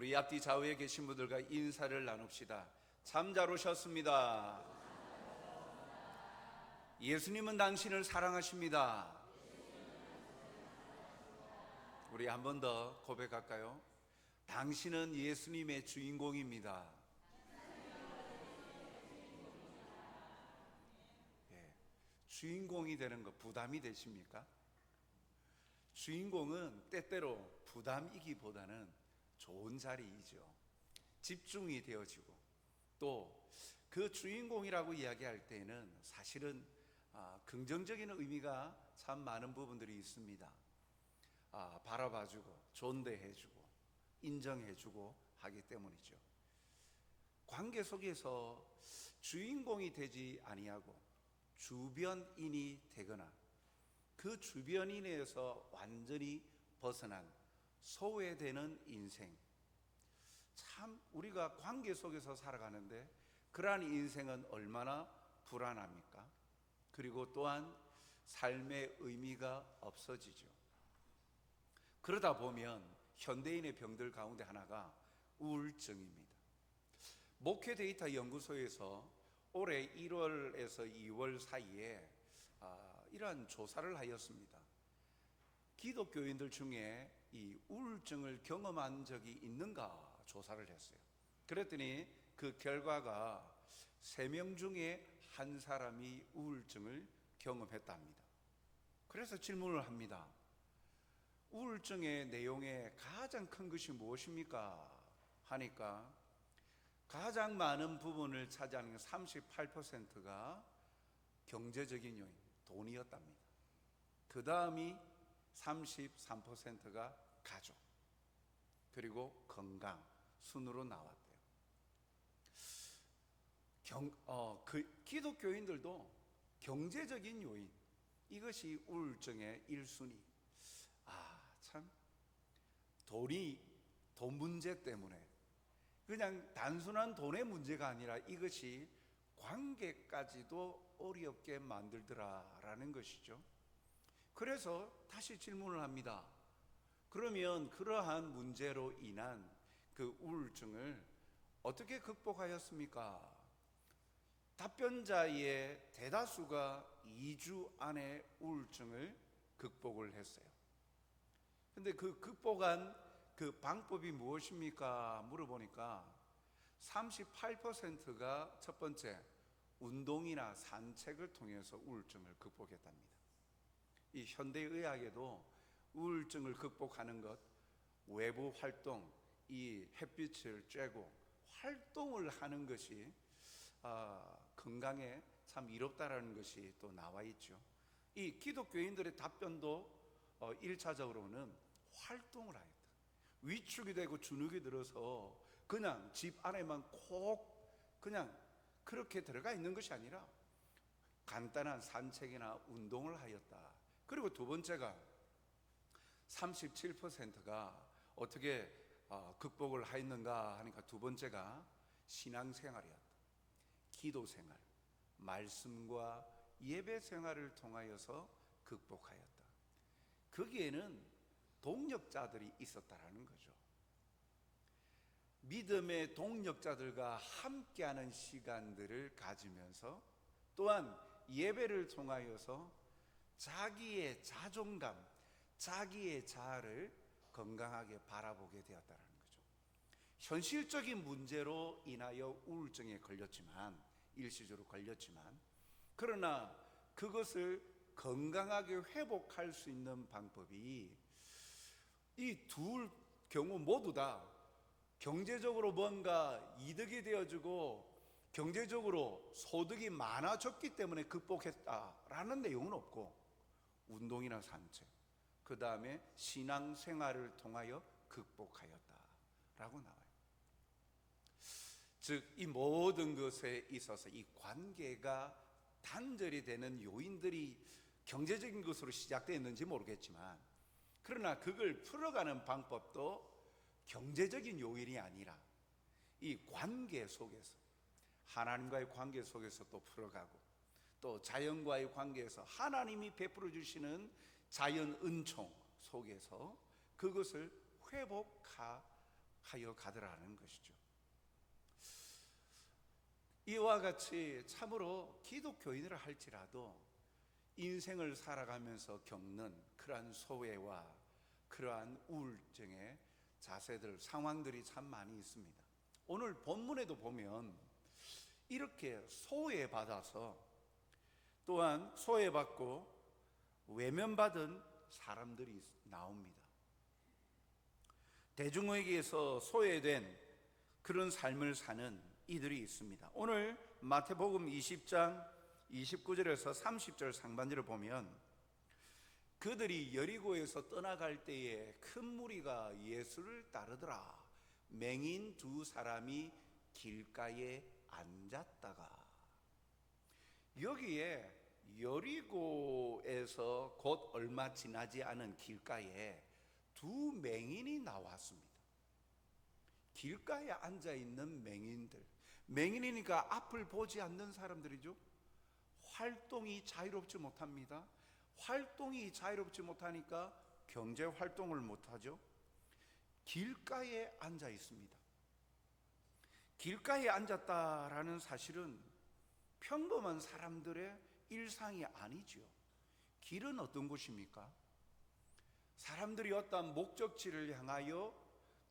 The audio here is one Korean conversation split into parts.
우리 앞뒤 좌우에 계신 분들과 인사를 나눕시다. 참 잘 오셨습니다. 예수님은 당신을 사랑하십니다. 우리 한 번 더 고백할까요? 당신은 예수님의 주인공입니다. 예, 주인공이 되는 것 부담이 되십니까? 주인공은 때때로 부담이기보다는 좋은 자리이죠. 집중이 되어지고 또 그 주인공이라고 이야기할 때에는 사실은 긍정적인 의미가 참 많은 부분들이 있습니다. 바라봐주고 존대해주고 인정해주고 하기 때문이죠. 관계 속에서 주인공이 되지 아니하고 주변인이 되거나 그 주변인에서 완전히 벗어난 소외되는 인생, 참 우리가 관계 속에서 살아가는데 그러한 인생은 얼마나 불안합니까? 그리고 또한 삶의 의미가 없어지죠. 그러다 보면 현대인의 병들 가운데 하나가 우울증입니다. 목회 데이터 연구소에서 올해 1월에서 2월 사이에 이러한 조사를 하였습니다. 기독교인들 중에 이 우울증을 경험한 적이 있는가 조사를 했어요. 그랬더니 그 결과가 3명 중에 한 사람이 우울증을 경험했답니다. 그래서 질문을 합니다. 우울증의 내용의 가장 큰 것이 무엇입니까? 하니까 가장 많은 부분을 차지하는 38%가 경제적인 요인, 돈이었답니다. 그 다음이 33%가 가족, 그리고 건강 순으로 나왔대요. 기독교인들도 경제적인 요인, 이것이 우울증의 1순위. 참 돈 문제 때문에 그냥 단순한 돈의 문제가 아니라 이것이 관계까지도 어렵게 만들더라라는 것이죠. 그래서 다시 질문을 합니다. 그러면 그러한 문제로 인한 그 우울증을 어떻게 극복하였습니까? 답변자의 대다수가 2주 안에 우울증을 극복을 했어요. 근데 그 극복한 그 방법이 무엇입니까? 물어보니까 38%가 첫 번째 운동이나 산책을 통해서 우울증을 극복했답니다. 이 현대의학에도 우울증을 극복하는 것, 외부 활동, 이 햇빛을 쬐고 활동을 하는 것이 건강에 참 이롭다라는 것이 또 나와 있죠. 이 기독교인들의 답변도 1차적으로는 활동을 하였다. 위축이 되고 주눅이 들어서 그냥 집 안에만 콕 그냥 그렇게 들어가 있는 것이 아니라 간단한 산책이나 운동을 하였다. 그리고 두 번째가 37%가 어떻게 극복을 하였는가 하니까 두 번째가 신앙생활이었다. 기도생활, 말씀과 예배생활을 통하여서 극복하였다. 거기에는 동력자들이 있었다라는 거죠. 믿음의 동력자들과 함께하는 시간들을 가지면서 또한 예배를 통하여서 자기의 자존감, 자기의 자아를 건강하게 바라보게 되었다는 거죠. 현실적인 문제로 인하여 우울증에 걸렸지만, 일시적으로 걸렸지만, 그러나 그것을 건강하게 회복할 수 있는 방법이 이 둘 경우 모두 다 경제적으로 뭔가 이득이 되어지고 경제적으로 소득이 많아졌기 때문에 극복했다라는 내용은 없고, 운동이나 산책, 그 다음에 신앙생활을 통하여 극복하였다라고 나와요. 즉 이 모든 것에 있어서 이 관계가 단절이 되는 요인들이 경제적인 것으로 시작되었는지 모르겠지만, 그러나 그걸 풀어가는 방법도 경제적인 요인이 아니라 이 관계 속에서, 하나님과의 관계 속에서 또 풀어가고, 또 자연과의 관계에서 하나님이 베풀어 주시는 자연 은총 속에서 그것을 하여 가더라는 것이죠. 이와 같이 참으로 기독교인이라 할지라도 인생을 살아가면서 겪는 그러한 소외와 그러한 우울증의 자세들, 상황들이 참 많이 있습니다. 오늘 본문에도 보면 이렇게 소외받아서 또한 소외받고 외면받은 사람들이 나옵니다. 대중에게서 소외된 그런 삶을 사는 이들이 있습니다. 오늘 마태복음 20장 29절에서 30절 상반절을 보면 그들이 여리고에서 떠나갈 때에 큰 무리가 예수를 따르더라. 맹인 두 사람이 길가에 앉았다가, 여기에 여리고에서 곧 얼마 지나지 않은 길가에 두 맹인이 나왔습니다. 길가에 앉아있는 맹인들, 맹인이니까 앞을 보지 않는 사람들이죠. 활동이 자유롭지 못합니다. 활동이 자유롭지 못하니까 경제 활동을 못하죠. 길가에 앉아 있습니다. 길가에 앉았다라는 사실은 평범한 사람들의 일상이 아니죠. 길은 어떤 곳입니까? 사람들이 어떤 목적지를 향하여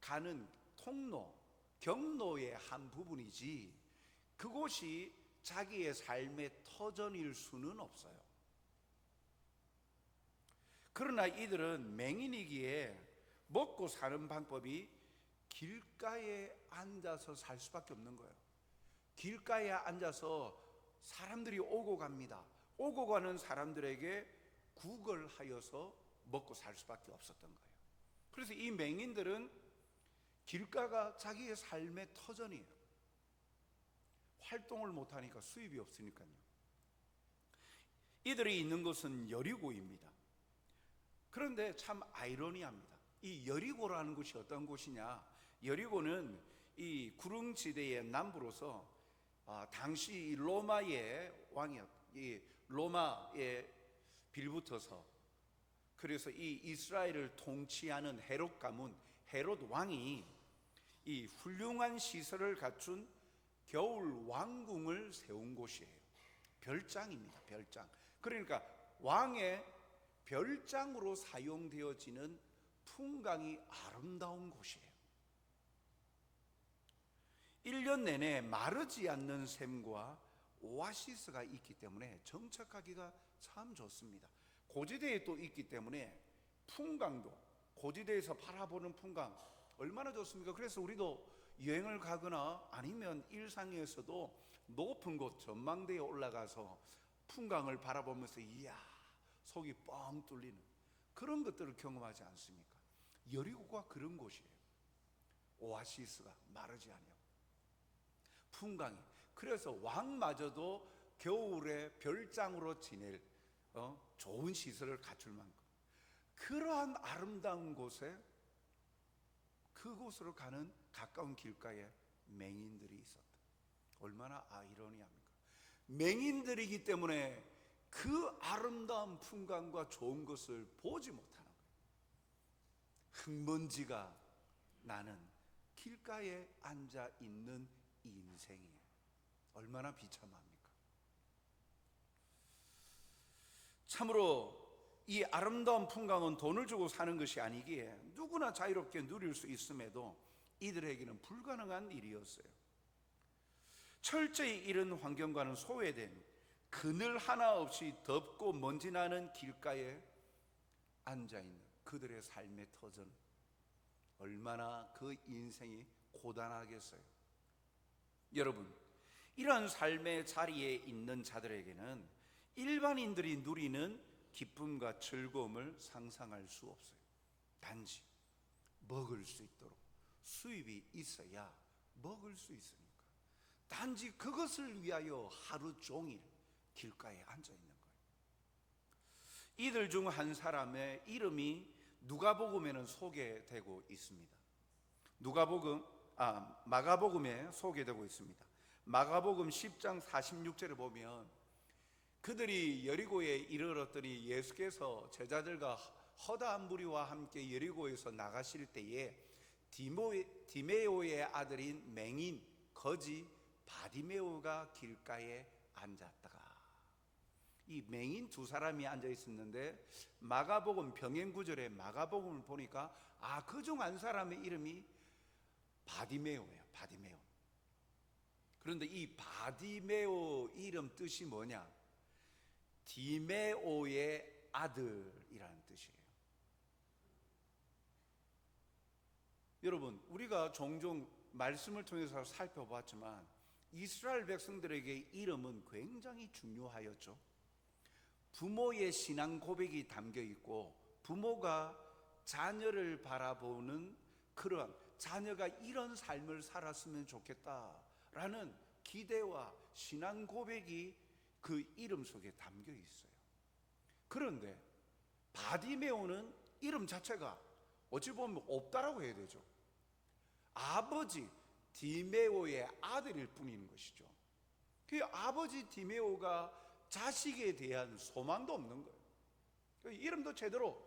가는 통로, 경로의 한 부분이지 그곳이 자기의 삶의 터전일 수는 없어요. 그러나 이들은 맹인이기에 먹고 사는 방법이 길가에 앉아서 살 수밖에 없는 거예요. 길가에 앉아서 사람들이 오고 갑니다. 오고 가는 사람들에게 구걸하여서 먹고 살 수밖에 없었던 거예요. 그래서 이 맹인들은 길가가 자기의 삶의 터전이에요. 활동을 못하니까 수입이 없으니까요. 이들이 있는 곳은 여리고입니다. 그런데 참 아이러니합니다. 이 여리고라는 곳이 어떤 곳이냐? 여리고는 이 구릉지대의 남부로서 당시 로마의 왕이었, 이 로마에 빌붙어서 그래서 이 이스라엘을 통치하는 헤롯 가문, 헤롯 왕이 이 훌륭한 시설을 갖춘 겨울 왕궁을 세운 곳이에요. 별장입니다. 별장. 그러니까 왕의 별장으로 사용되어지는 풍광이 아름다운 곳이에요. 1년 내내 마르지 않는 샘과 오아시스가 있기 때문에 정착하기가 참 좋습니다. 고지대에 또 있기 때문에 풍광도, 고지대에서 바라보는 풍광 얼마나 좋습니까? 그래서 우리도 여행을 가거나 아니면 일상에서도 높은 곳 전망대에 올라가서 풍광을 바라보면서 이야 속이 뻥 뚫리는 그런 것들을 경험하지 않습니까? 여리고가 그런 곳이에요. 오아시스가 마르지 않아요. 풍광이. 그래서 왕마저도 겨울에 별장으로 지낼 좋은 시설을 갖출 만큼 그러한 아름다운 곳에 그곳으로 가는 가까운 길가에 맹인들이 있었다. 얼마나 아이러니합니까? 맹인들이기 때문에 그 아름다운 풍광과 좋은 것을 보지 못하는 거예요. 흙먼지가 나는 길가에 앉아 있는 인생이에요. 얼마나 비참합니까? 참으로 이 아름다운 풍광은 돈을 주고 사는 것이 아니기에 누구나 자유롭게 누릴 수 있음에도 이들에게는 불가능한 일이었어요. 철저히 이런 환경과는 소외된 그늘 하나 없이 덥고 먼지 나는 길가에 앉아있는 그들의 삶의 터전, 얼마나 그 인생이 고단하겠어요. 여러분, 이러한 삶의 자리에 있는 자들에게는 일반인들이 누리는 기쁨과 즐거움을 상상할 수 없어요. 단지 먹을 수 있도록 수입이 있어야 먹을 수 있으니까 단지 그것을 위하여 하루 종일 길가에 앉아 있는 거예요. 이들 중 한 사람의 이름이 누가복음에는 소개되고 있습니다. 마가복음에 소개되고 있습니다. 마가복음 10장 46절에 보면 그들이 여리고에 이르렀더니 예수께서 제자들과 허다한 무리와 함께 여리고에서 나가실 때에 디메오의 아들인 맹인 거지 바디메오가 길가에 앉았다가, 이 맹인 두 사람이 앉아 있었는데 마가복음 병행구절에 마가복음을 보니까 그중 한 사람의 이름이 바디메오예요. 바디메오. 그런데 이 바디메오 이름 뜻이 뭐냐? 디메오의 아들이라는 뜻이에요. 여러분, 우리가 종종 말씀을 통해서 살펴봤지만 이스라엘 백성들에게 이름은 굉장히 중요하였죠. 부모의 신앙 고백이 담겨 있고, 부모가 자녀를 바라보는 그런, 자녀가 이런 삶을 살았으면 좋겠다라는 기대와 신앙 고백이 그 이름 속에 담겨 있어요. 그런데 바디메오는 이름 자체가 어찌 보면 없다라고 해야 되죠. 아버지 디메오의 아들일 뿐인 것이죠. 그 아버지 디메오가 자식에 대한 소망도 없는 거예요. 이름도 제대로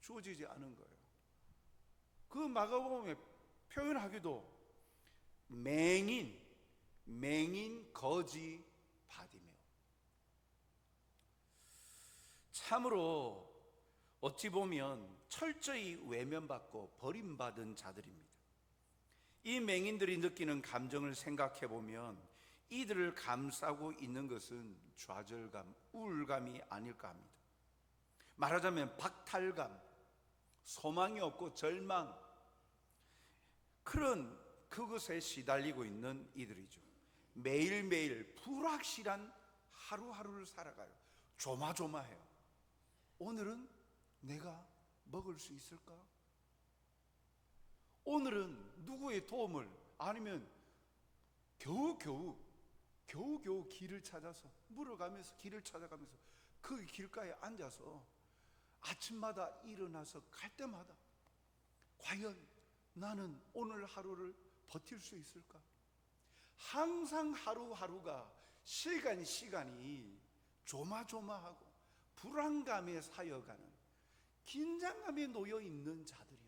주어지지 않은 거예요. 그 마가복음에 표현하기도 맹인 거지 바디메오. 참으로 어찌 보면 철저히 외면받고 버림받은 자들입니다. 이 맹인들이 느끼는 감정을 생각해 보면 이들을 감싸고 있는 것은 좌절감, 우울감이 아닐까 합니다. 말하자면 박탈감, 소망이 없고 절망, 그런 그것에 시달리고 있는 이들이죠. 매일매일 불확실한 하루하루를 살아가요. 조마조마해요. 오늘은 내가 먹을 수 있을까? 오늘은 누구의 도움을, 아니면 겨우겨우 길을 찾아서, 물어가면서 길을 찾아가면서 그 길가에 앉아서 아침마다 일어나서 갈 때마다 과연 나는 오늘 하루를 버틸 수 있을까? 항상 하루하루가, 시간이 조마조마하고 불안감에 사여가는, 긴장감에 놓여 있는 자들이었어요.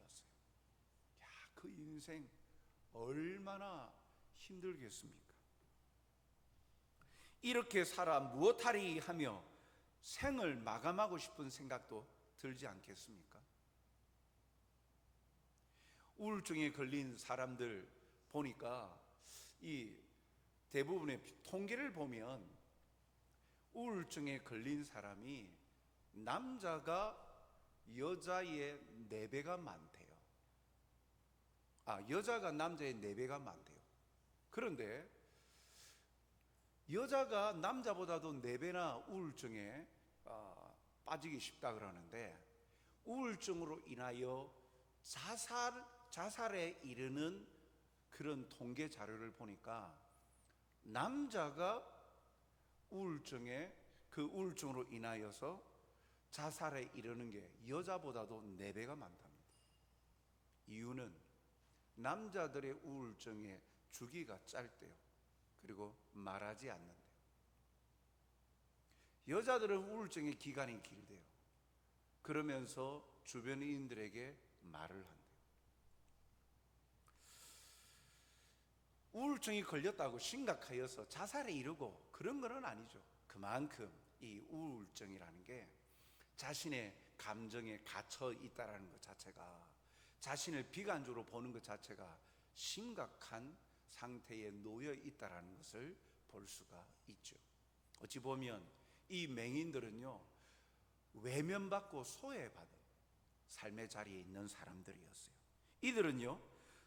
그 인생 얼마나 힘들겠습니까? 이렇게 살아 무엇하리 하며 생을 마감하고 싶은 생각도 들지 않겠습니까? 우울증에 걸린 사람들 보니까 이 대부분의 통계를 보면 우울증에 걸린 사람이 남자가 여자의 4배가 많대요. 여자가 남자의 4배가 많대요. 그런데 여자가 남자보다도 4배나 우울증에 빠지기 쉽다 그러는데, 우울증으로 인하여 자살에 이르는 그런 통계 자료를 보니까 남자가 우울증으로 인하여서 자살에 이르는 게 여자보다도 4배가 많답니다. 이유는 남자들의 우울증의 주기가 짧대요. 그리고 말하지 않는데요. 여자들은 우울증의 기간이 길대요. 그러면서 주변인들에게 말을 한대요. 우울증이 걸렸다고 심각하여서 자살에 이르고 그런 건 아니죠. 그만큼 이 우울증이라는 게 자신의 감정에 갇혀 있다는 것 자체가, 자신을 비관적으로 보는 것 자체가 심각한 상태에 놓여 있다는 것을 볼 수가 있죠. 어찌 보면 이 맹인들은요, 외면받고 소외받은 삶의 자리에 있는 사람들이었어요. 이들은요,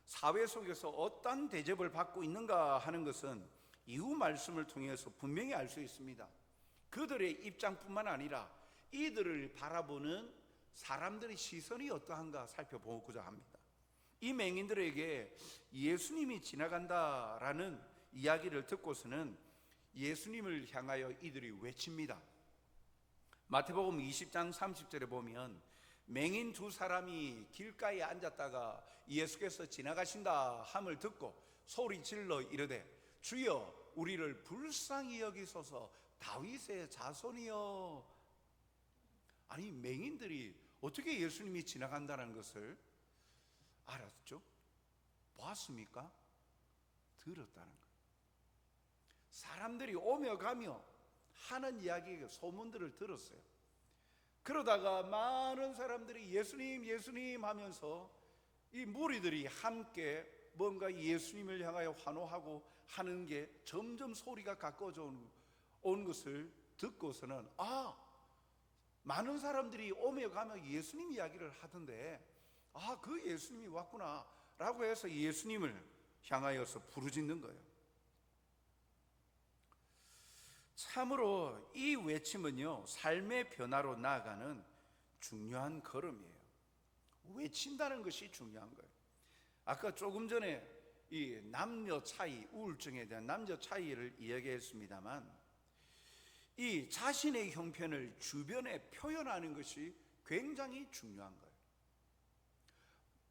사회 속에서 어떤 대접을 받고 있는가 하는 것은 이후 말씀을 통해서 분명히 알 수 있습니다. 그들의 입장뿐만 아니라 이들을 바라보는 사람들의 시선이 어떠한가 살펴보고자 합니다. 이 맹인들에게 예수님이 지나간다라는 이야기를 듣고서는 예수님을 향하여 이들이 외칩니다. 마태복음 20장 30절에 보면 맹인 2사람이 길가에 앉았다가 예수께서 지나가신다 함을 듣고 소리 질러 이르되 주여 우리를 불쌍히 여기소서 다윗의 자손이여. 아니, 맹인들이 어떻게 예수님이 지나간다는 것을 알았죠? 보았습니까? 들었다는 거예요. 사람들이 오며 가며 하는 이야기, 소문들을 들었어요. 그러다가 많은 사람들이 예수님 예수님 하면서 이 무리들이 함께 뭔가 예수님을 향하여 환호하고 하는 게 점점 소리가 가까워져 온 것을 듣고서는 많은 사람들이 오며 가며 예수님 이야기를 하던데 그 예수님이 왔구나 라고 해서 예수님을 향하여서 부르짖는 거예요. 참으로 이 외침은요, 삶의 변화로 나아가는 중요한 걸음이에요. 외친다는 것이 중요한 거예요. 아까 조금 전에 이 남녀 차이, 우울증에 대한 남녀 차이를 이야기했습니다만, 이 자신의 형편을 주변에 표현하는 것이 굉장히 중요한 거예요.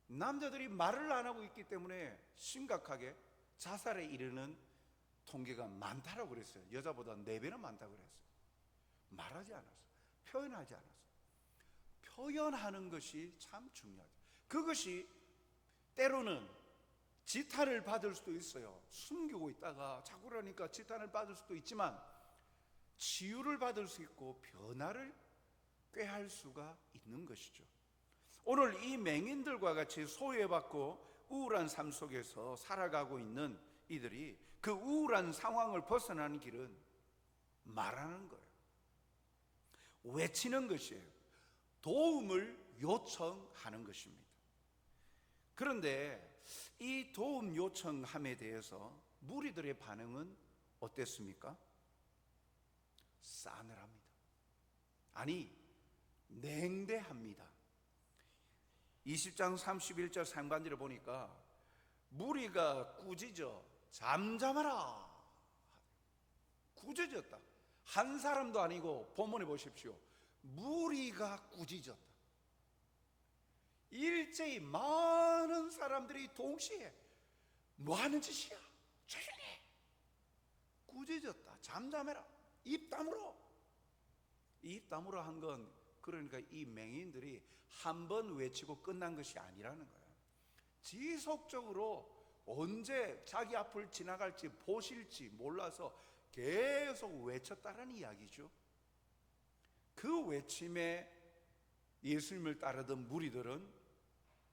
남자들이 말을 안 하고 있기 때문에 심각하게 자살에 이르는 통계가 많다라고 그랬어요. 여자보다 4배는 많다고 그랬어요. 말하지 않았어요. 표현하지 않았어요. 표현하는 것이 참 중요하죠. 그것이 때로는 지탄을 받을 수도 있어요. 숨기고 있다가 자꾸 그러니까 지탄을 받을 수도 있지만 치유를 받을 수 있고 변화를 꾀할 수가 있는 것이죠. 오늘 이 맹인들과 같이 소외받고 우울한 삶 속에서 살아가고 있는 이들이 그 우울한 상황을 벗어나는 길은 말하는 거예요. 외치는 것이에요. 도움을 요청하는 것입니다. 그런데 이 도움 요청함에 대해서 무리들의 반응은 어땠습니까? 싸늘합니다. 아니, 냉대합니다. 20장 31절 상반절을 보니까 무리가 꾸짖어 잠잠하라. 꾸짖었다. 한 사람도 아니고 본문에 보십시오. 무리가 꾸짖었다. 일제히 많은 사람들이 동시에 뭐 하는 짓이야? 조용히 꾸짖었다. 잠잠해라. 입 다물어. 입 다물어 한 건 그러니까 이 맹인들이 한 번 외치고 끝난 것이 아니라는 거예요. 지속적으로 언제 자기 앞을 지나갈지 보실지 몰라서 계속 외쳤다라는 이야기죠. 그 외침에 예수님을 따르던 무리들은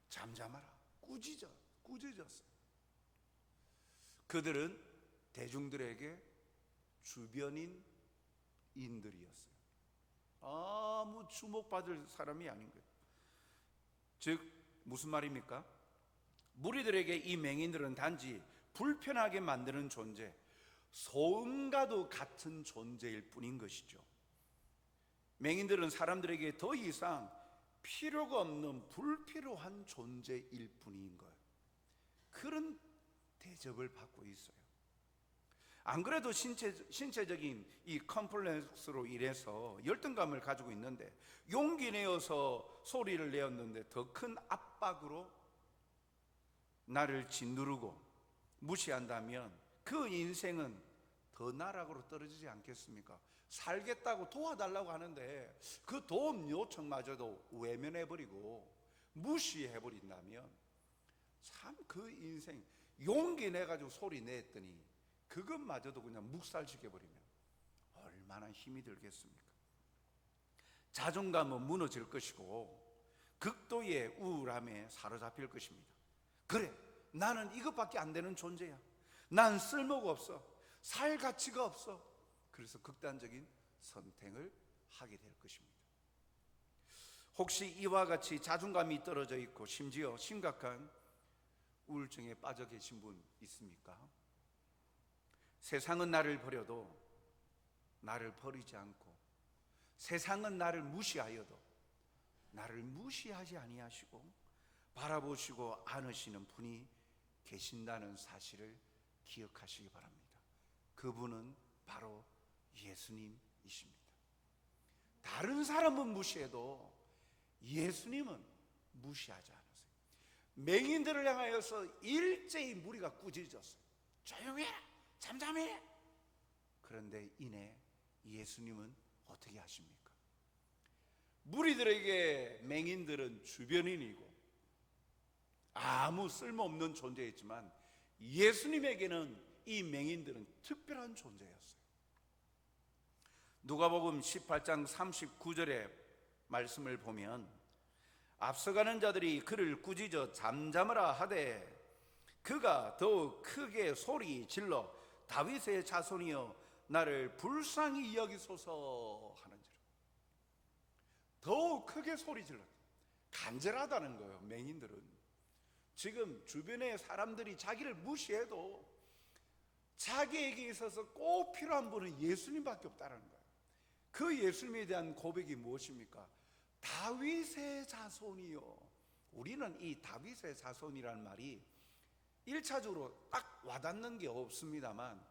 잠잠하라, 꾸짖었어요. 그들은 대중들에게 주변인 인들이었어요. 아무 주목받을 사람이 아닌 거예요. 즉 무슨 말입니까? 무리들에게 이 맹인들은 단지 불편하게 만드는 존재, 소음과도 같은 존재일 뿐인 것이죠. 맹인들은 사람들에게 더 이상 필요가 없는 불필요한 존재일 뿐인 거예요. 그런 대접을 받고 있어요. 안 그래도 신체적인 이 컴플렉스로 인해서 열등감을 가지고 있는데 용기 내어서 소리를 내었는데 더 큰 압박으로 나를 짓누르고 무시한다면 그 인생은 더 나락으로 떨어지지 않겠습니까? 살겠다고 도와달라고 하는데 그 도움 요청마저도 외면해버리고 무시해버린다면 참 그 인생 용기 내가지고 소리 냈더니 그것마저도 그냥 묵살시켜버리면 얼마나 힘이 들겠습니까? 자존감은 무너질 것이고 극도의 우울함에 사로잡힐 것입니다. 그래, 나는 이것밖에 안 되는 존재야. 난 쓸모가 없어. 살 가치가 없어. 그래서 극단적인 선택을 하게 될 것입니다. 혹시 이와 같이 자존감이 떨어져 있고 심지어 심각한 우울증에 빠져 계신 분 있습니까? 세상은 나를 버려도 나를 버리지 않고 세상은 나를 무시하여도 나를 무시하지 아니하시고 바라보시고 안으시는 분이 계신다는 사실을 기억하시기 바랍니다. 그분은 바로 예수님이십니다. 다른 사람은 무시해도 예수님은 무시하지 않으세요. 맹인들을 향하여서 일제히 무리가 꾸짖었어요. 조용해라, 잠잠해. 그런데 이내 예수님은 어떻게 하십니까? 무리들에게 맹인들은 주변인이고 아무 쓸모없는 존재였지만 예수님에게는 이 맹인들은 특별한 존재였어요. 누가복음 18장 39절의 말씀을 보면 앞서가는 자들이 그를 꾸짖어 잠잠하라 하되 그가 더욱 크게 소리 질러 다윗의 자손이여 나를 불쌍히 여기소서 하는지라. 더욱 크게 소리 질러. 간절하다는 거예요. 맹인들은 지금 주변의 사람들이 자기를 무시해도 자기에게 있어서 꼭 필요한 분은 예수님밖에 없다는 거예요. 그 예수님에 대한 고백이 무엇입니까? 다윗의 자손이요. 우리는 이 다윗의 자손이라는 말이 1차적으로 딱 와닿는 게 없습니다만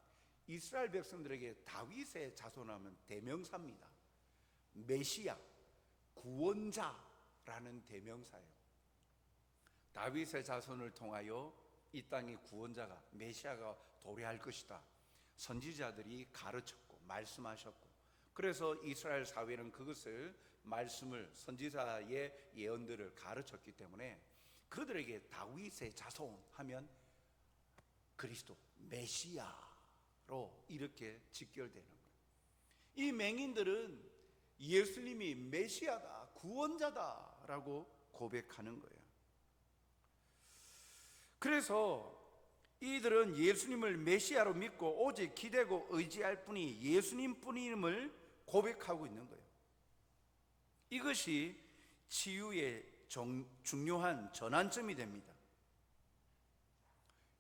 이스라엘 백성들에게 다윗의 자손하면 대명사입니다. 메시아, 구원자라는 대명사예요. 다윗의 자손을 통하여 이 땅의 구원자가, 메시아가 도래할 것이다. 선지자들이 가르쳤고 말씀하셨고, 그래서 이스라엘 사회는 그것을, 말씀을, 선지자의 예언들을 가르쳤기 때문에 그들에게 다윗의 자손 하면 그리스도, 메시아로 이렇게 직결되는 거예요. 이 맹인들은 예수님이 메시아다, 구원자다라고 고백하는 거예요. 그래서 이들은 예수님을 메시아로 믿고 오직 기대고 의지할 분이 예수님뿐임을 고백하고 있는 거예요. 이것이 치유의 중요한 전환점이 됩니다.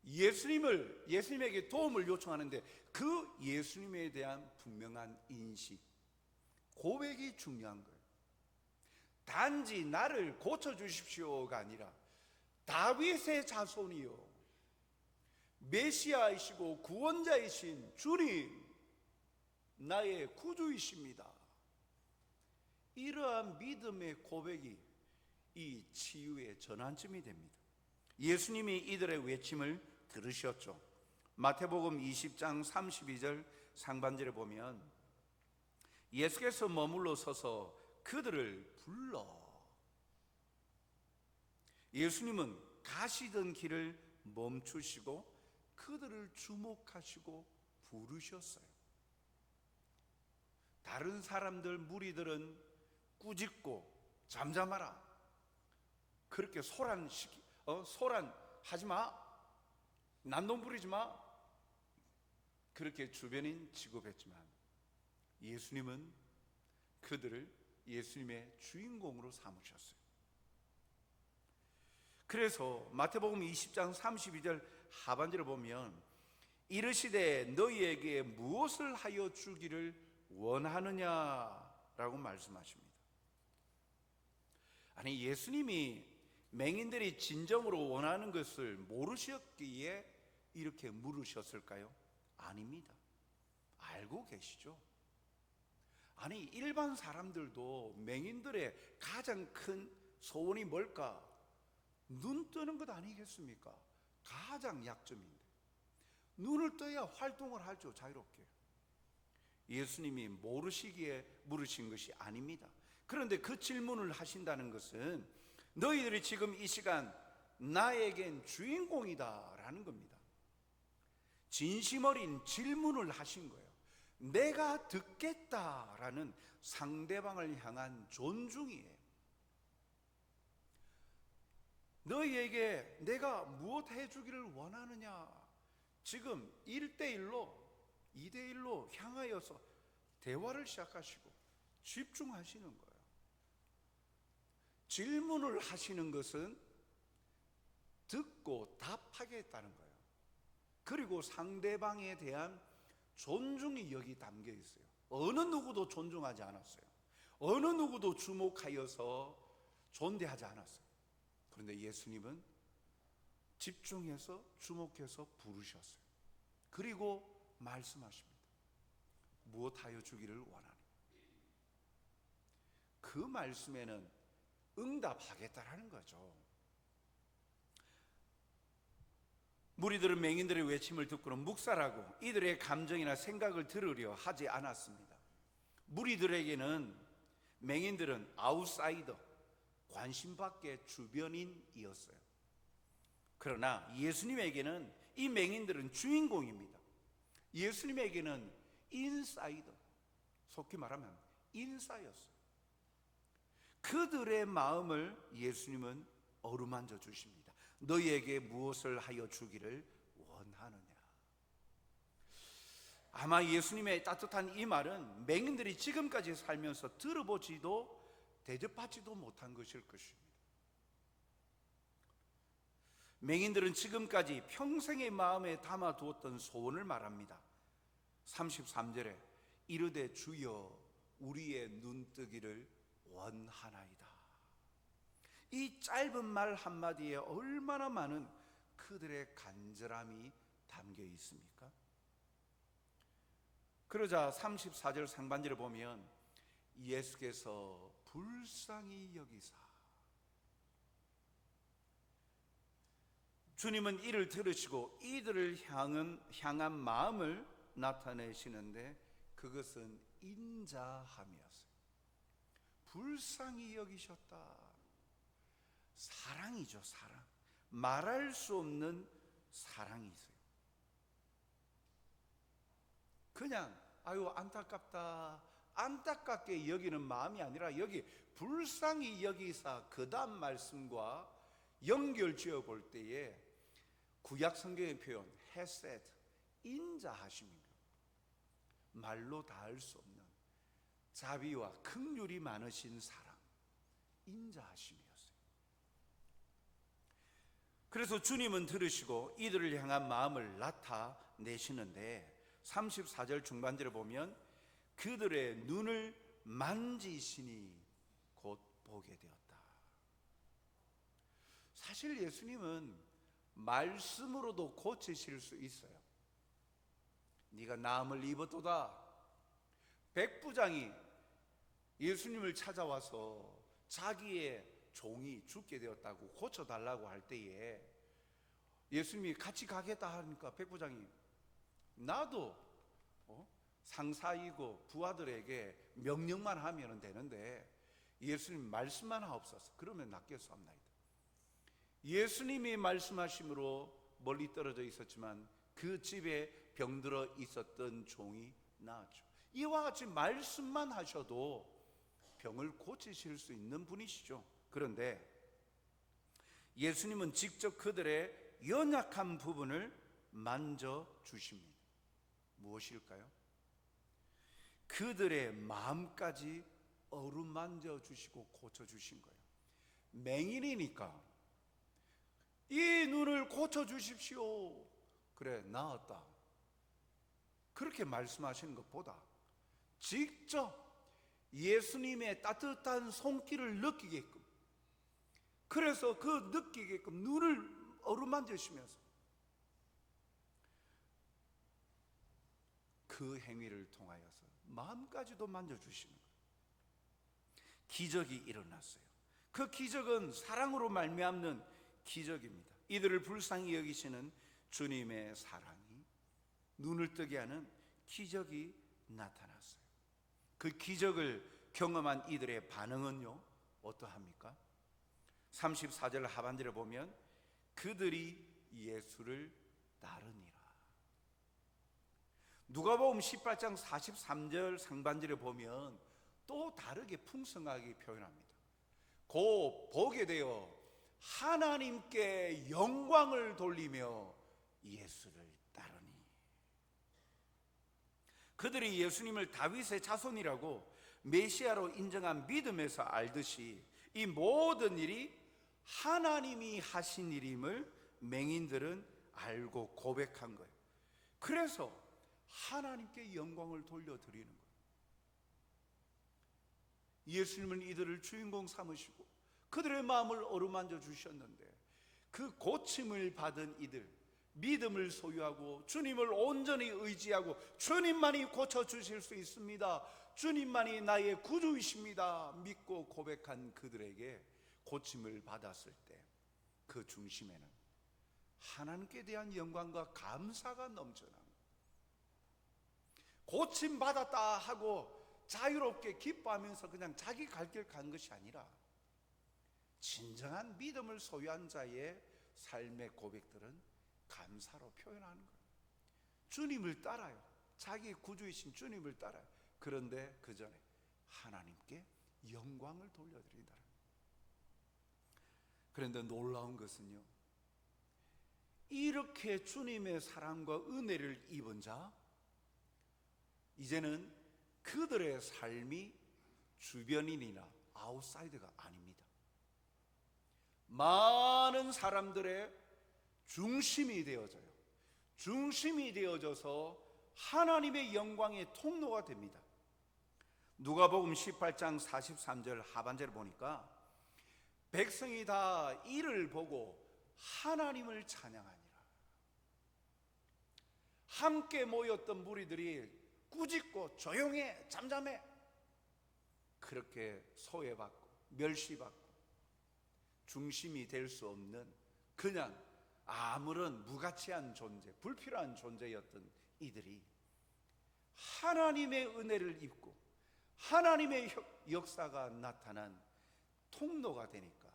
예수님에게 도움을 요청하는데 그 예수님에 대한 분명한 인식, 고백이 중요한 거예요. 단지 나를 고쳐주십시오가 아니라 다윗의 자손이요, 메시아이시고 구원자이신 주님, 나의 구주이십니다. 이러한 믿음의 고백이 이 치유의 전환점이 됩니다. 예수님이 이들의 외침을 들으셨죠. 마태복음 20장 32절 상반절에 보면 예수께서 머물러 서서 그들을 불러. 예수님은 가시던 길을 멈추시고 그들을 주목하시고 부르셨어요. 다른 사람들, 무리들은 꾸짖고 잠잠하라, 그렇게 소란하지 마, 난동 부리지 마, 그렇게 주변인 취급했지만 예수님은 그들을 예수님의 주인공으로 삼으셨어요. 그래서 마태복음 20장 32절 하반절을 보면 이르시되 너희에게 무엇을 하여 주기를 원하느냐라고 말씀하십니다. 아니, 예수님이 맹인들이 진정으로 원하는 것을 모르셨기에 이렇게 물으셨을까요? 아닙니다. 알고 계시죠? 아니, 일반 사람들도 맹인들의 가장 큰 소원이 뭘까? 눈 뜨는 것 아니겠습니까? 가장 약점인데 눈을 떠야 활동을 하죠, 자유롭게. 예수님이 모르시기에 물으신 것이 아닙니다. 그런데 그 질문을 하신다는 것은 너희들이 지금 이 시간 나에겐 주인공이다 라는 겁니다. 진심 어린 질문을 하신 거예요. 내가 듣겠다라는 상대방을 향한 존중이에요. 너희에게 내가 무엇 해주기를 원하느냐, 지금 1대1로 2대1로 향하여서 대화를 시작하시고 집중하시는 거예요. 질문을 하시는 것은 듣고 답하겠다는 거예요. 그리고 상대방에 대한 존중이 여기 담겨 있어요. 어느 누구도 존중하지 않았어요. 어느 누구도 주목하여서 존대하지 않았어요. 그런데 예수님은 집중해서 주목해서 부르셨어요. 그리고 말씀하십니다. 무엇하여 주기를 원하느냐. 그 말씀에는 응답하겠다라는 거죠. 무리들은 맹인들의 외침을 듣고는 묵살하고 이들의 감정이나 생각을 들으려 하지 않았습니다. 무리들에게는 맹인들은 아웃사이더, 관심밖의 주변인이었어요. 그러나 예수님에게는 이 맹인들은 주인공입니다. 예수님에게는 인사이더, 속히 말하면 인싸였어요. 그들의 마음을 예수님은 어루만져 주십니다. 너희에게 무엇을 하여 주기를 원하느냐. 아마 예수님의 따뜻한 이 말은 맹인들이 지금까지 살면서 들어보지도 대접하지도 못한 것일 것입니다. 맹인들은 지금까지 평생의 마음에 담아두었던 소원을 말합니다. 33절에 이르되 주여 우리의 눈뜨기를 원하나이다. 이 짧은 말 한마디에 얼마나 많은 그들의 간절함이 담겨 있습니까? 그러자 34절 상반절을 보면 예수께서 불쌍히 여기사, 주님은 이를 들으시고 이들을 향한 마음을 나타내시는데 그것은 인자함이었어요. 불쌍히 여기셨다. 사랑이죠, 사랑. 말할 수 없는 사랑이 있어요. 그냥 아유 안타깝다, 안타깝게 여기는 마음이 아니라 여기 불쌍히 여기사 그 다음 말씀과 연결 지어 볼 때에 구약 성경의 표현 헤세드, 인자하심입니다. 말로 다 할 수 없는 자비와 긍휼이 많으신 사랑, 인자하심이었어요. 그래서 주님은 들으시고 이들을 향한 마음을 나타내시는데 34절 중반절에 보면 그들의 눈을 만지시니 곧 보게 되었다. 사실 예수님은 말씀으로도 고치실 수 있어요. 네가 나음을 입었도다. 백부장이 예수님을 찾아와서 자기의 종이 죽게 되었다고 고쳐달라고 할 때에 예수님이 같이 가겠다 하니까 백부장이 나도 상사이고 부하들에게 명령만 하면 되는데 예수님 말씀만 하옵소서. 그러면 낫겠사옵나이다. 예수님이 말씀하심으로 멀리 떨어져 있었지만 그 집에 병들어 있었던 종이 나았죠. 이와 같이 말씀만 하셔도 병을 고치실 수 있는 분이시죠. 그런데 예수님은 직접 그들의 연약한 부분을 만져주십니다. 무엇일까요? 그들의 마음까지 어루만져 주시고 고쳐주신 거예요. 맹인이니까 이 눈을 고쳐주십시오. 그래 나았다. 그렇게 말씀하시는 것보다 직접 예수님의 따뜻한 손길을 느끼게끔, 그래서 그 느끼게끔 눈을 어루만지시면서 그 행위를 통하여서 마음까지도 만져주시는 거예요. 기적이 일어났어요. 그 기적은 사랑으로 말미암는 기적입니다. 이들을 불쌍히 여기시는 주님의 사랑이 눈을 뜨게 하는 기적이 나타났어요. 그 기적을 경험한 이들의 반응은요 어떠합니까? 34절 하반절에 보면 그들이 예수를 따르니라. 누가복음 18장 43절 상반절에 보면 또 다르게 풍성하게 표현합니다. 곧 보게 되어 하나님께 영광을 돌리며 예수를 따르니. 그들이 예수님을 다윗의 자손이라고 메시아로 인정한 믿음에서 알듯이 이 모든 일이 하나님이 하신 일임을 맹인들은 알고 고백한 거예요. 그래서 하나님께 영광을 돌려드리는 거예요. 예수님은 이들을 주인공 삼으시고 그들의 마음을 어루만져 주셨는데 그 고침을 받은 이들, 믿음을 소유하고 주님을 온전히 의지하고 주님만이 고쳐주실 수 있습니다, 주님만이 나의 구주이십니다 믿고 고백한 그들에게 고침을 받았을 때 그 중심에는 하나님께 대한 영광과 감사가 넘쳐납니다. 고침 받았다 하고 자유롭게 기뻐하면서 그냥 자기 갈 길 간 것이 아니라 진정한 믿음을 소유한 자의 삶의 고백들은 감사로 표현하는 거예요. 주님을 따라요. 자기 구주이신 주님을 따라요. 그런데 그 전에 하나님께 영광을 돌려드린다. 그런데 놀라운 것은요, 이렇게 주님의 사랑과 은혜를 입은 자, 이제는 그들의 삶이 주변인이나 아웃사이더가 아닙니다. 많은 사람들의 중심이 되어져요. 중심이 되어져서 하나님의 영광의 통로가 됩니다. 누가복음 18장 43절 하반절을 보니까 백성이 다 이를 보고 하나님을 찬양하니라. 함께 모였던 무리들이 꾸짖고 조용해, 잠잠해, 그렇게 소외받고 멸시받고 중심이 될 수 없는 그냥 아무런 무가치한 존재, 불필요한 존재였던 이들이 하나님의 은혜를 입고 하나님의 역사가 나타난 통로가 되니까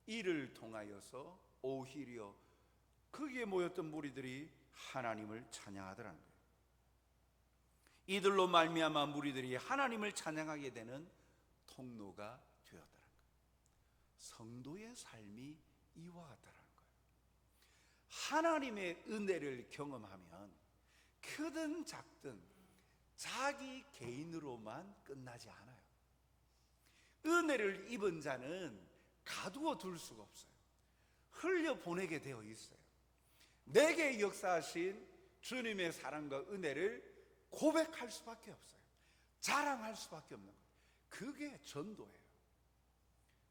이를 통하여서 오히려 거기에 모였던 무리들이 하나님을 찬양하더라는 거예요. 이들로 말미암아 무리들이 하나님을 찬양하게 되는 통로가 되었다는 거예요. 성도의 삶이 이와 같다는 거예요. 하나님의 은혜를 경험하면 크든 작든 자기 개인으로만 끝나지 않아요. 은혜를 입은 자는 가두어 둘 수가 없어요. 흘려보내게 되어 있어요. 내게 역사하신 주님의 사랑과 은혜를 고백할 수밖에 없어요. 자랑할 수밖에 없는 거예요. 그게 전도예요.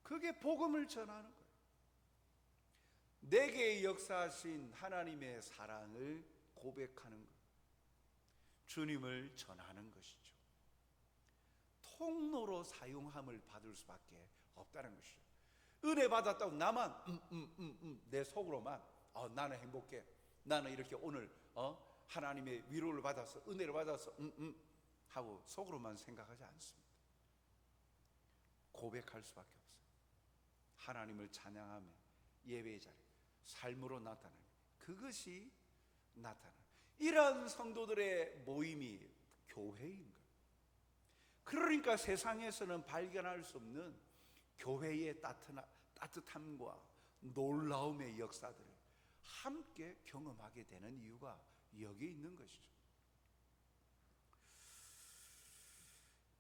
그게 복음을 전하는 거예요. 내게 역사하신 하나님의 사랑을 고백하는 것, 주님을 전하는 것이죠. 통로로 사용함을 받을 수밖에 없다는 것이죠. 은혜 받았다고 나만 내 속으로만 나는 행복해, 나는 이렇게 오늘 하나님의 위로를 받아서 은혜를 받아서 하고 속으로만 생각하지 않습니다. 고백할 수밖에 없어요. 하나님을 찬양하며 예배의 자리, 삶으로 나타나는, 그것이 나타나는 이러한 성도들의 모임이 교회인 거예요. 그러니까 세상에서는 발견할 수 없는 교회의 따뜻함과 놀라움의 역사들을 함께 경험하게 되는 이유가 여기 있는 것이죠.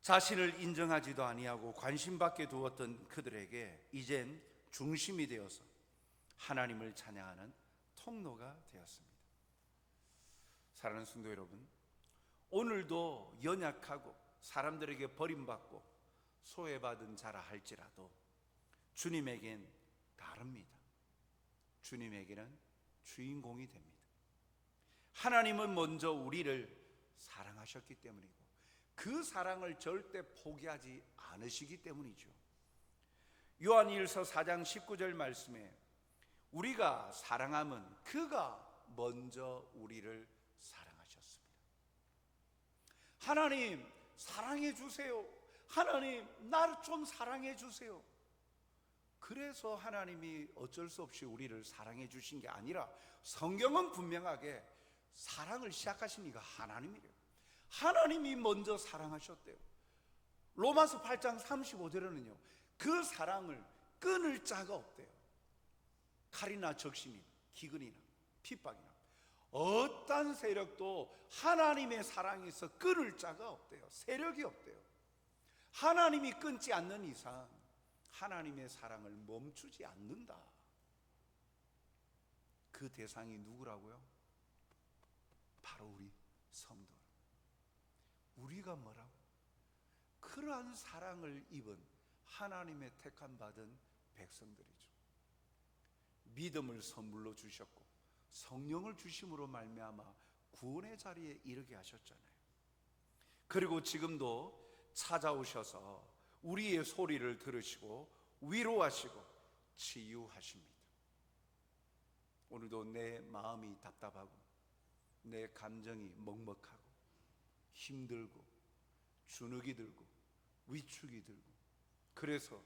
자신을 인정하지도 아니하고 관심밖에 두었던 그들에게 이젠 중심이 되어서 하나님을 찬양하는 통로가 되었습니다. 사랑하는 성도 여러분, 오늘도 연약하고 사람들에게 버림받고 소외받은 자라 할지라도 주님에겐 다릅니다. 주님에게는 주인공이 됩니다. 하나님은 먼저 우리를 사랑하셨기 때문이고 그 사랑을 절대 포기하지 않으시기 때문이죠. 요한일서 4장 19절 말씀에 우리가 사랑함은 그가 먼저 우리를 사랑하셨습니다. 하나님 사랑해 주세요. 하나님 나를 좀 사랑해 주세요. 그래서 하나님이 어쩔 수 없이 우리를 사랑해 주신 게 아니라 성경은 분명하게 사랑을 시작하신 이가 하나님이래요. 하나님이 먼저 사랑하셨대요. 로마서 8장 35절에는요 그 사랑을 끊을 자가 없대요. 칼이나 적심이나 기근이나 핍박이나 어떤 세력도 하나님의 사랑에서 끊을 자가 없대요. 세력이 없대요. 하나님이 끊지 않는 이상 하나님의 사랑을 멈추지 않는다. 그 대상이 누구라고요? 바로 우리 성도. 우리가 뭐라고? 그러한 사랑을 입은 하나님의 택함 받은 백성들이죠. 믿음을 선물로 주셨고 성령을 주심으로 말미암아 구원의 자리에 이르게 하셨잖아요. 그리고 지금도 찾아오셔서 우리의 소리를 들으시고 위로하시고 치유하십니다. 오늘도 내 마음이 답답하고 내 감정이 먹먹하고 힘들고 주눅이 들고 위축이 들고 그래서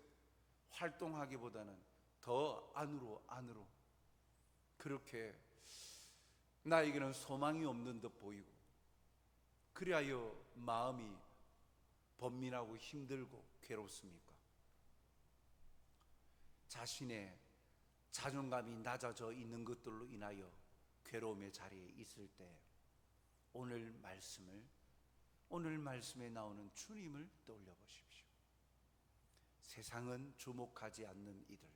활동하기보다는 더 안으로 그렇게 나에게는 소망이 없는 듯 보이고, 그리하여 마음이 번민하고 힘들고 괴롭습니까? 자신의 자존감이 낮아져 있는 것들로 인하여 괴로움의 자리에 있을 때 오늘 말씀에 나오는 주님을 떠올려 보십시오. 세상은 주목하지 않는 이들,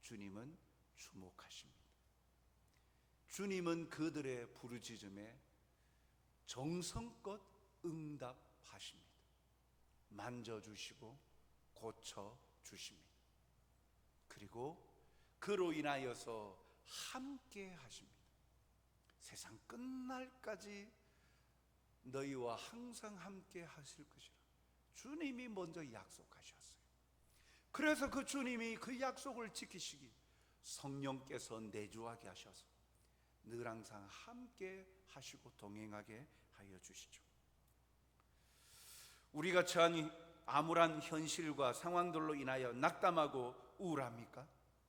주님은 주목하십니다. 주님은 그들의 부르짖음에 정성껏 응답하십니다. 만져주시고 고쳐주십니다. 그리고 그로 인하여서 함께 하십니다. 세상 끝날까지 너희와 항상 함께 하실 것이라 주님이 먼저 약속하셨어요. 그래서 그 주님이 그 약속을 지키시기 성령께서 내주하게 하셔서 늘 항상 함께 하시고 동행하게 하여 주시죠. 우리가 처한 암울한 현실과 상황들로 인하여 낙담하고 우울합니까?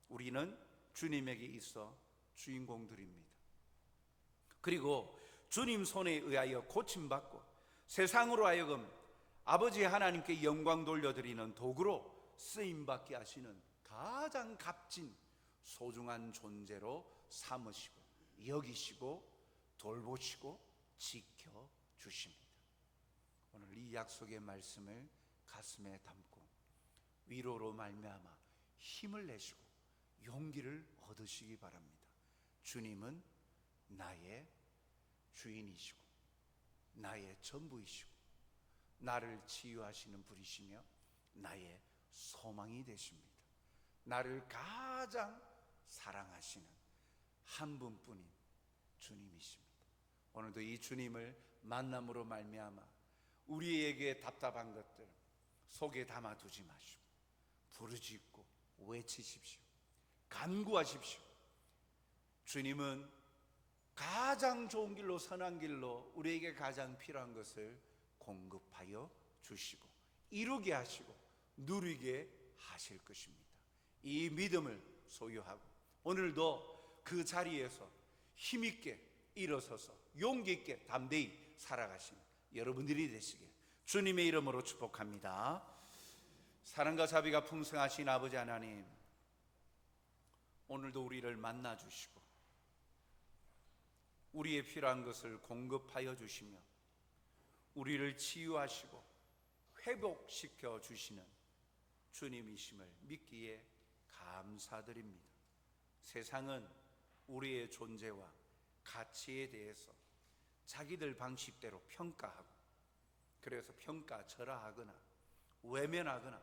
우리는 주님에게 있어 주인공들입니다. 그리고 주님 손에 의하여 고침받고 세상으로 하여금 아버지 하나님께 영광 돌려드리는 도구로 쓰임받게 하시는 가장 값진 소중한 존재로 삼으시고 여기시고 돌보시고 지켜주십니다. 오늘 이 약속의 말씀을 가슴에 담고 위로로 말미암아 힘을 내시고 용기를 얻으시기 바랍니다. 주님은 나의 주인이시고 나의 전부이시고 나를 치유하시는 분이시며 나의 소망이 되십니다. 나를 가장 사랑하시는 한 분뿐인 주님이십니다. 오늘도 이 주님을 만남으로 말미암아 우리에게 답답한 것들 속에 담아두지 마시고 부르짖고 외치십시오. 간구하십시오. 주님은 가장 좋은 길로 선한 길로 우리에게 가장 필요한 것을 공급하여 주시고 이루게 하시고 누리게 하실 것입니다. 이 믿음을 소유하고 오늘도 그 자리에서 힘있게 일어서서 용기 있게 담대히 살아가시는 여러분들이 되시길 주님의 이름으로 축복합니다. 사랑과 자비가 풍성하신 아버지 하나님, 오늘도 우리를 만나 주시고 우리의 필요한 것을 공급하여 주시며 우리를 치유하시고 회복시켜 주시는 주님이심을 믿기에 감사드립니다. 세상은 우리의 존재와 가치에 대해서 자기들 방식대로 평가하고 그래서 평가절하하거나 외면하거나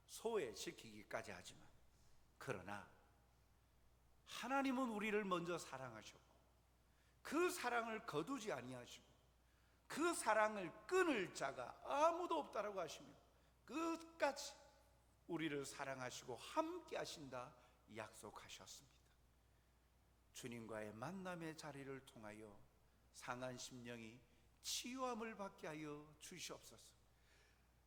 소외시키기까지 하지만 그러나 하나님은 우리를 먼저 사랑하셨고 그 사랑을 거두지 아니하시고 그 사랑을 끊을 자가 아무도 없다라고 하시며 끝까지 우리를 사랑하시고 함께 하신다 약속하셨습니다. 주님과의 만남의 자리를 통하여 상한 심령이 치유함을 받게 하여 주시옵소서.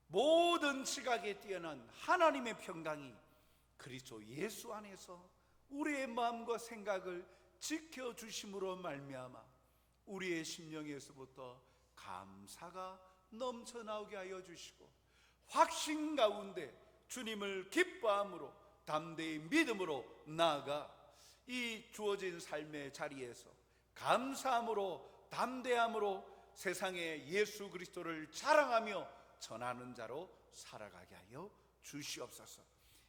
모든 지각에 뛰어난 하나님의 평강이 그리스도 예수 안에서 우리의 마음과 생각을 지켜주심으로 말미암아 우리의 심령에서부터 감사가 넘쳐나오게 하여 주시고 확신 가운데 주님을 기뻐함으로 담대히 믿음으로 나아가 이 주어진 삶의 자리에서 감사함으로 담대함으로 세상에 예수 그리스도를 자랑하며 전하는 자로 살아가게 하여 주시옵소서.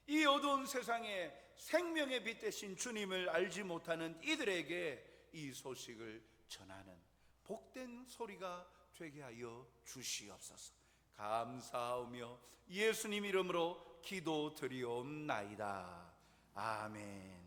이 어두운 세상에 생명의 빛 되신 주님을 알지 못하는 이들에게 이 소식을 전하는 복된 소리가 되게 하여 주시옵소서. 감사하며 예수님 이름으로 기도드리옵나이다. 아멘.